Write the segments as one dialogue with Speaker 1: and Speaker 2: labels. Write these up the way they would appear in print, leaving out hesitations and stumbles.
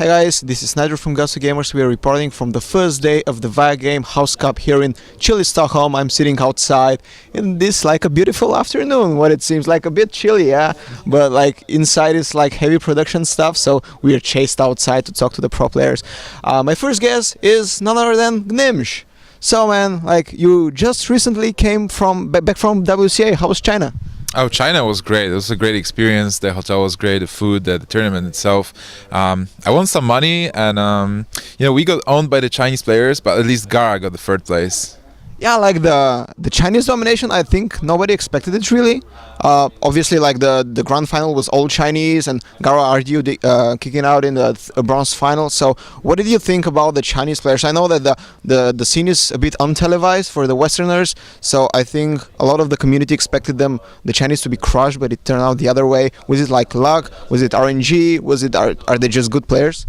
Speaker 1: Hey guys, this is Nigel from GosuGamers. We are reporting from the first day of the Viagame House Cup here in chilly Stockholm. I'm sitting outside in this like a beautiful afternoon. What it seems like a bit chilly, yeah, but like inside is like heavy production stuff. So we are chased outside to talk to the pro players. My first guest is none other than Gnimsh. So man, like you just recently came from back from WCA. How was China?
Speaker 2: Oh, China was great. It was a great experience. The hotel was great. The food, the tournament itself. I won some money, and we got owned by the Chinese players, but at least Gara got the third place.
Speaker 1: Yeah, like the Chinese domination, I think nobody expected it really. Obviously, like the grand final was all Chinese, and Gara RDU kicking out in the bronze final. So, what did you think about the Chinese players? I know that the scene is a bit untelevised for the Westerners, so I think a lot of the community expected the Chinese to be crushed, but it turned out the other way. Was it like luck? Was it RNG? Was it are they just good players?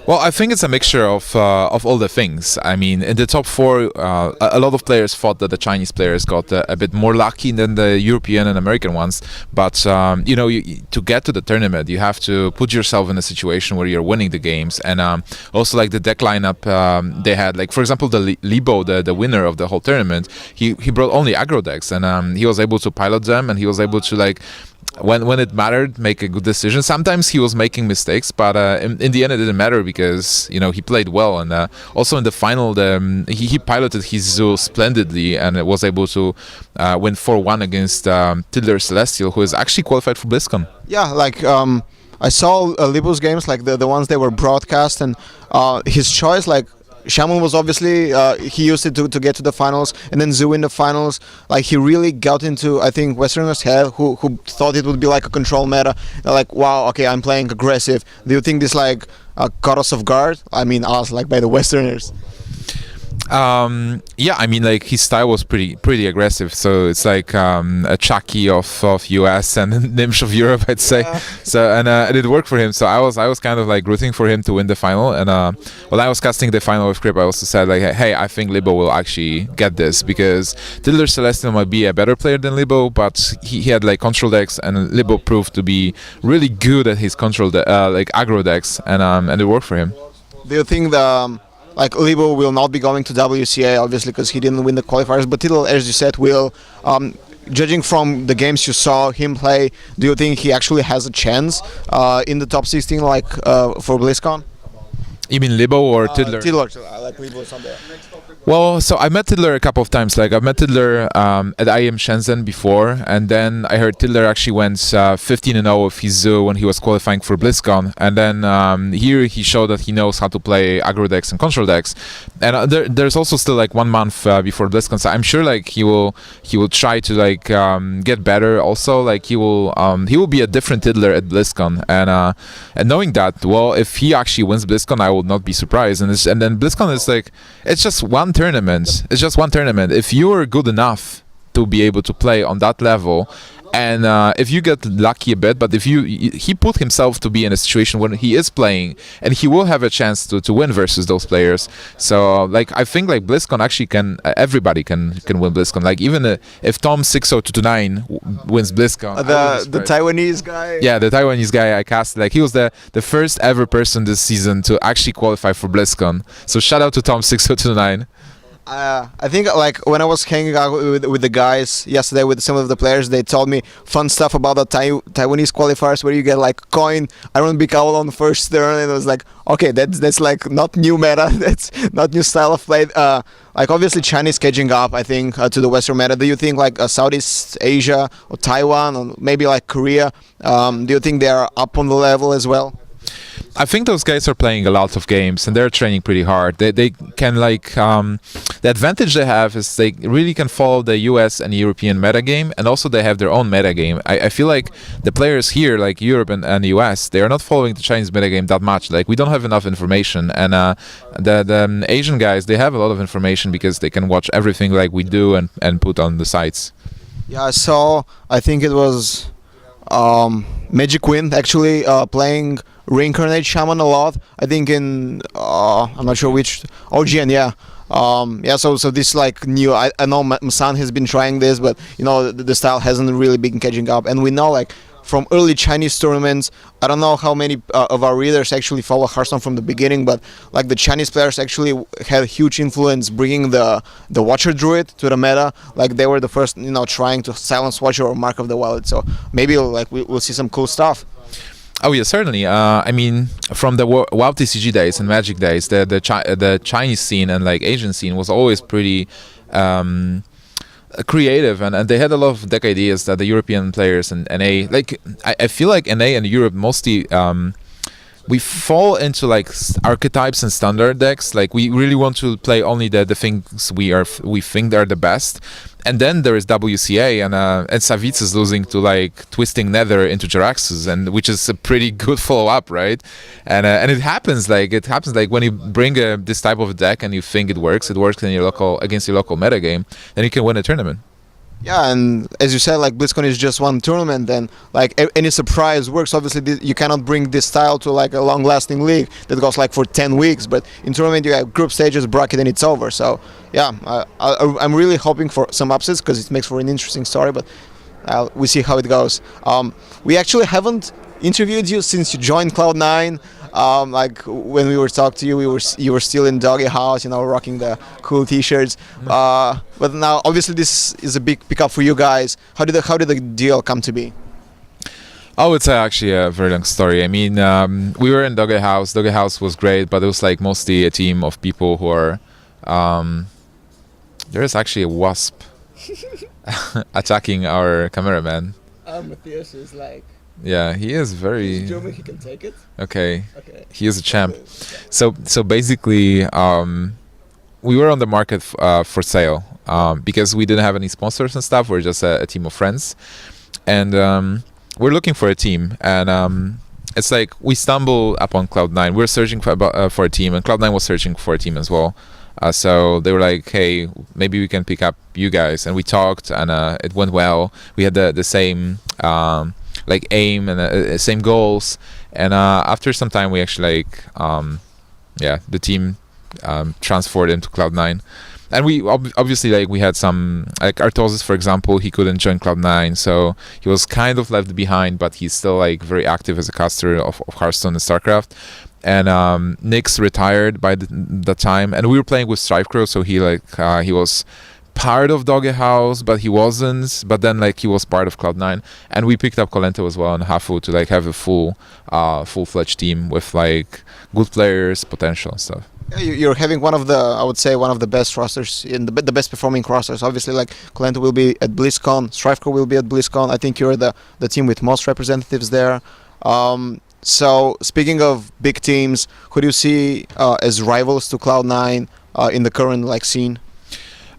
Speaker 2: Well, I think it's a mixture of all the things. I mean, in the top four, a lot of players thought that the Chinese players got a bit more lucky than the European and American ones. But to get to the tournament, you have to put yourself in a situation where you're winning the games. And also, like the deck lineup they had, like for example, the Libo, the winner of the whole tournament, he brought only aggro decks, and he was able to pilot them, and he was able to like. When it mattered, make a good decision. Sometimes he was making mistakes, but in the end it didn't matter because he played well, and also in the final he piloted his zoo splendidly and was able to win 4-1 against Tiddler Celestial, who is actually qualified for Blizzcon.
Speaker 1: Yeah, like I saw Libo's games, like the ones they were broadcast, and his choice, like Shaman was obviously he used it to get to the finals, and then Zoo in the finals. Like he really got into, I think, Westerners' head who thought it would be like a control meta. They're like, wow, okay, I'm playing aggressive. Do you think this like caught us off guard? I mean, us like by the Westerners.
Speaker 2: Yeah, I mean, like his style was pretty aggressive. So it's like a Chucky of US and Gnimsh of Europe, I'd say. Yeah. So and it worked for him. So I was kind of like rooting for him to win the final. And when I was casting the final with Crip, I also said like, hey, I think Libo will actually get this because Tiddler Celestial might be a better player than Libo, but he had like control decks, and Libo proved to be really good at his control like aggro decks, and it worked for him.
Speaker 1: Do you think like Libo will not be going to WCA, obviously, because he didn't win the qualifiers, but Tiddle, as you said, will. Judging from the games you saw him play, do you think he actually has a chance in the top 16, like for BlizzCon?
Speaker 2: You mean Libo or Tiddler?
Speaker 1: Tiddler, like Libo is not there.
Speaker 2: Well, so I met Tiddler a couple of times. Like I've met Tiddler at IM Shenzhen before, and then I heard Tiddler actually went 15-0 with his Zoo when he was qualifying for BlizzCon. And then here he showed that he knows how to play aggro decks and control decks. And there's also still like 1 month before BlizzCon, so I'm sure like he will try to like get better. Also, like he will be a different Tiddler at BlizzCon. And knowing that, well, if he actually wins BlizzCon, I will not be surprised. And then BlizzCon is like it's just one tournament. It's just one tournament. If you're good enough to be able to play on that level, and if you get lucky a bit, but if he put himself to be in a situation when he is playing, and he will have a chance to win versus those players. So like I think like BlizzCon actually everybody can win BlizzCon. Like even if Tom 60229 wins BlizzCon,
Speaker 1: the Taiwanese guy.
Speaker 2: Yeah, the Taiwanese guy I cast, like he was the first ever person this season to actually qualify for BlizzCon. So shout out to Tom 60229.
Speaker 1: I think like when I was hanging out with the guys yesterday with some of the players, they told me fun stuff about the Taiwanese qualifiers where you get like coin Iron Big Owl on the first turn, and it was like, okay, that's like not new meta, that's not new style of play. Like obviously China is catching up, I think, to the Western meta. Do you think like Southeast Asia or Taiwan or maybe like Korea, do you think they are up on the level as well?
Speaker 2: I think those guys are playing a lot of games and they're training pretty hard. They can like the advantage they have is they really can follow the US and European metagame, and also they have their own metagame. I feel like the players here, like Europe and US, they are not following the Chinese metagame that much. Like we don't have enough information, and the Asian guys, they have a lot of information because they can watch everything like we do and put on the sites.
Speaker 1: Yeah, I saw, I think it was Magic Queen actually playing Reincarnate Shaman a lot. I think in I'm not sure which OGN, yeah. So this like new. I know Masan has been trying this, but the style hasn't really been catching up. And we know like from early Chinese tournaments. I don't know how many of our readers actually follow Hearthstone from the beginning, but like the Chinese players actually had a huge influence bringing the Watcher Druid to the meta. Like they were the first, trying to silence Watcher or Mark of the Wild. So maybe like we'll see some cool stuff.
Speaker 2: Oh yeah, certainly. I mean, from the WoW TCG days and Magic days, the Chinese scene and like Asian scene was always pretty creative, and they had a lot of deck ideas that the European players and NA, like I feel like NA and Europe mostly we fall into like archetypes and standard decks. Like we really want to play only the things we think are the best. And then there is WCA, and Savitz is losing to like Twisting Nether into Jaraxxus, and which is a pretty good follow-up, right? And it happens like when you bring this type of deck and you think it works in your local against your local metagame, then you can win a tournament.
Speaker 1: Yeah, and as you said, like Blizzcon is just one tournament, and like any surprise works. Obviously, you cannot bring this style to like a long-lasting league that goes like for 10 weeks. But in tournament, you have group stages, bracket, and it's over. So yeah, I'm really hoping for some upsets because it makes for an interesting story. But we see how it goes. We actually haven't interviewed you since you joined Cloud9. Like when we were talking to you, you were still in Doggy House, rocking the cool T-shirts. But now, obviously, this is a big pickup for you guys. How did the deal come to be?
Speaker 2: Oh, it's actually a very long story. I mean, we were in Doggy House. Doggy House was great, but it was like mostly a team of people who are. There is actually a wasp attacking our cameraman.
Speaker 1: Matthias is like.
Speaker 2: Yeah, he is very.
Speaker 1: German, he can take it.
Speaker 2: Okay. He is a champ. So basically, we were on the market for sale because we didn't have any sponsors and stuff. We're just a team of friends, and we're looking for a team. And it's like we stumbled upon Cloud9. We're searching for a team, and Cloud9 was searching for a team as well. So they were like, "Hey, maybe we can pick up you guys." And we talked, and it went well. We had the same. Like aim and same goals, and after some time we actually the team transferred into Cloud9, and we obviously like we had some like Artosis, for example. He couldn't join Cloud9, so he was kind of left behind, but he's still like very active as a caster of Hearthstone and StarCraft. And Nyx retired by the time, and we were playing with Strifecrow, so he was part of Doggy House, but he wasn't. But then like he was part of Cloud9, and we picked up Kolento as well and Hafu to like have a full-fledged team with like good players, potential and stuff.
Speaker 1: Yeah, you're having one of the best rosters in the best performing rosters. Obviously, like Kolento will be at BlizzCon, Strifecrow will be at BlizzCon. I think you're the team with most representatives there. So speaking of big teams, who do you see as rivals to Cloud9 in the current like scene?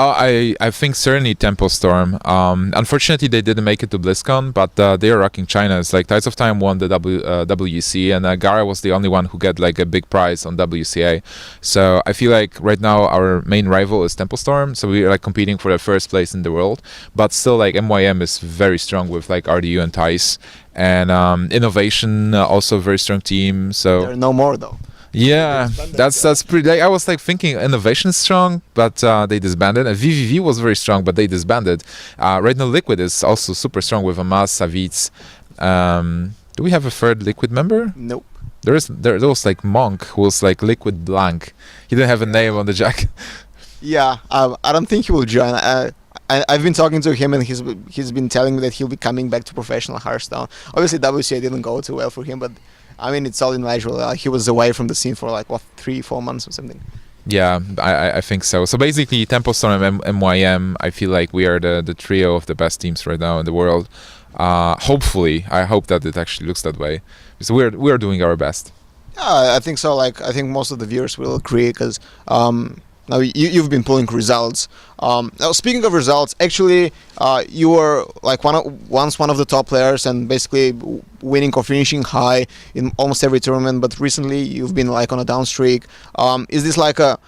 Speaker 2: I think certainly Tempo Storm. Unfortunately, they didn't make it to BlizzCon, but they are rocking China. It's like Tides of Time won the WEC, and Gara was the only one who got like a big prize on WCA. So I feel like right now our main rival is Tempo Storm. So we're like competing for the first place in the world. But still, like MYM is very strong with like RDU and Tice, and Innovation also a very strong team. So
Speaker 1: there are no more though.
Speaker 2: Yeah, that's pretty. Like, I was like thinking Innovation is strong, but they disbanded. And VVV was very strong, but they disbanded. Right now, Liquid is also super strong with Amaz, Savitz. Do we have a third Liquid member?
Speaker 1: Nope.
Speaker 2: There was like Monk, who was like Liquid Blank. He didn't have a name on the jacket.
Speaker 1: Yeah, I don't think he will join. I've been talking to him, and he's been telling me that he'll be coming back to professional Hearthstone. Obviously, WCA didn't go too well for him, but I mean, it's all in natural. He was away from the scene for like 3-4 months or something.
Speaker 2: Yeah, I think so. So basically, Tempo Storm and MYM, I feel like we are the trio of the best teams right now in the world. Hopefully, I hope that it actually looks that way, because we're doing our best.
Speaker 1: Yeah, I think so. Like, I think most of the viewers will agree, because now you've been pulling results. Now, speaking of results, actually, you were like once one of the top players and basically winning or finishing high in almost every tournament. But recently, you've been like on a down streak. Is this like a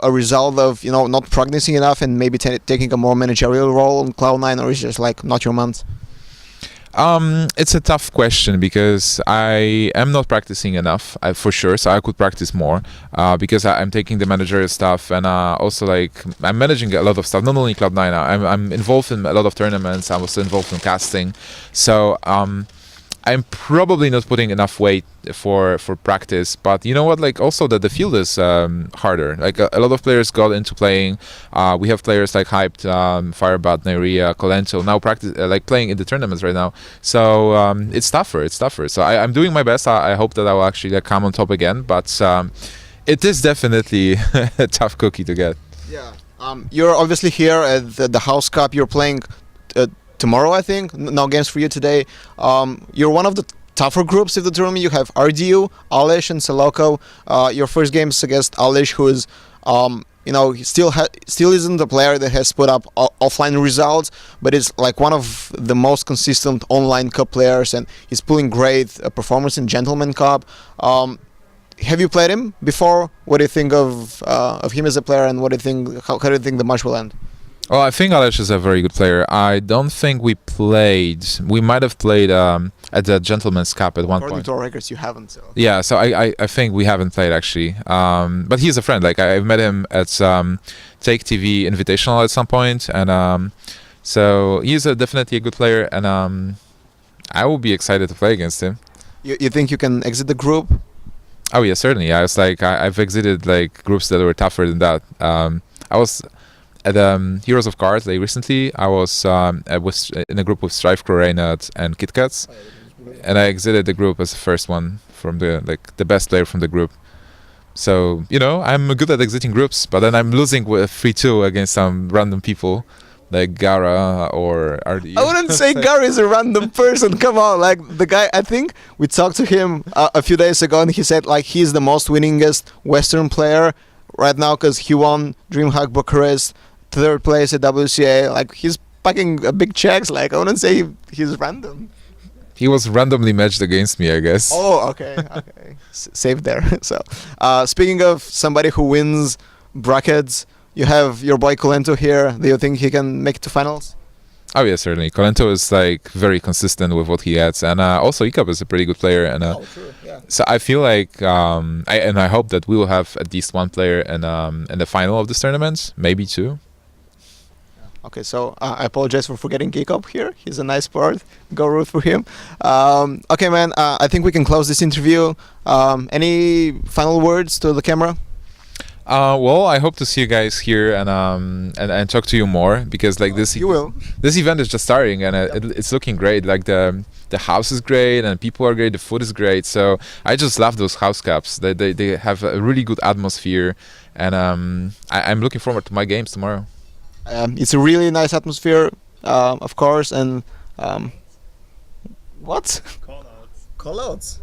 Speaker 1: result of not practicing enough and maybe taking a more managerial role on Cloud9, or is it just like not your month?
Speaker 2: It's a tough question because I am not practicing enough, for sure. So I could practice more because I'm taking the managerial stuff, and also like I'm managing a lot of stuff. Not only Cloud9, I'm involved in a lot of tournaments. I'm also involved in casting. So I'm probably not putting enough weight for practice, but you know what? Like also that the field is harder. Like a lot of players got into playing. We have players like Hyped, Firebat, Nairia, Colento now practice like playing in the tournaments right now. So it's tougher. It's tougher. So I'm doing my best. I hope that I will actually like, come on top again. But it is definitely a tough cookie to get.
Speaker 1: Yeah. You're obviously here at the House Cup. You're playing tomorrow, I think. No games for you today. You're one of the tougher groups of the tournament. You have RDU, Alish, and Seloko. Your first game is against Alish, who is, you know, he still isn't the player that has put up offline results, but is like one of the most consistent online cup players, and he's pulling great performance in Gentleman Cup. Have you played him before? What do you think of him as a player, and what do you think? How do you think the match will end?
Speaker 2: Well, I think Alex is a very good player. I don't think we played. We might have played at the Gentleman's Cup at one
Speaker 1: According
Speaker 2: point.
Speaker 1: to our records, you haven't. So.
Speaker 2: Yeah, so I think we haven't played actually. But he's a friend. Like I've met him at Take TV Invitational at some point, and so he's definitely a good player, and I will be excited to play against him.
Speaker 1: You think you can exit the group?
Speaker 2: Oh yeah, certainly. I was like I've exited like groups that were tougher than that. I was at Heroes of Cards like recently. I was in a group with Strife, Crorainut, and KitKats, and I exited the group as the first one from the best player from the group. So you know I'm good at exiting groups, but then I'm losing with 3-2 against some random people like Gara or RD.
Speaker 1: I wouldn't say Gary is a random person. Come on, like the guy. I think we talked to him a few days ago, and he said like he's the most winningest Western player right now because he won DreamHack Bucharest, 3rd place at WCA. Like he's packing big checks. Like I wouldn't say he's random.
Speaker 2: He was randomly matched against me, I guess.
Speaker 1: Oh, okay, okay. Safe there. So, speaking of somebody who wins brackets, you have your boy Colento here. Do you think he can make it to finals?
Speaker 2: Oh yeah, certainly. Colento is like very consistent with what he gets, and also Ikap is a pretty good player. And
Speaker 1: True. Yeah.
Speaker 2: so I feel like I hope that we will have at least one player in the final of this tournament, maybe two.
Speaker 1: Okay, so I apologize for forgetting Ikap here. He's a nice sport. Go root for him. Okay, man. I think we can close this interview. Any final words to the camera?
Speaker 2: Well, I hope to see you guys here and talk to you more because like this event is just starting and it's looking great. Like the house is great and people are great. The food is great. So I just love those house cups. They have a really good atmosphere, and I'm looking forward to my games tomorrow.
Speaker 1: It's a really nice atmosphere, of course, and what? Callouts.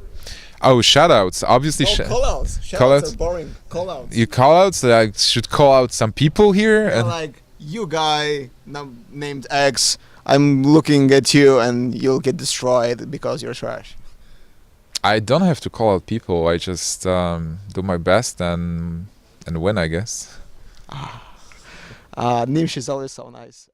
Speaker 2: Oh, shoutouts! Obviously,
Speaker 1: callouts.
Speaker 2: Callouts
Speaker 1: are boring. Callouts.
Speaker 2: You callouts? I should call out some people here.
Speaker 1: And like you guy named X. I'm looking at you, and you'll get destroyed because you're trash.
Speaker 2: I don't have to call out people. I just do my best and win, I guess.
Speaker 1: Gnimsh is always so nice.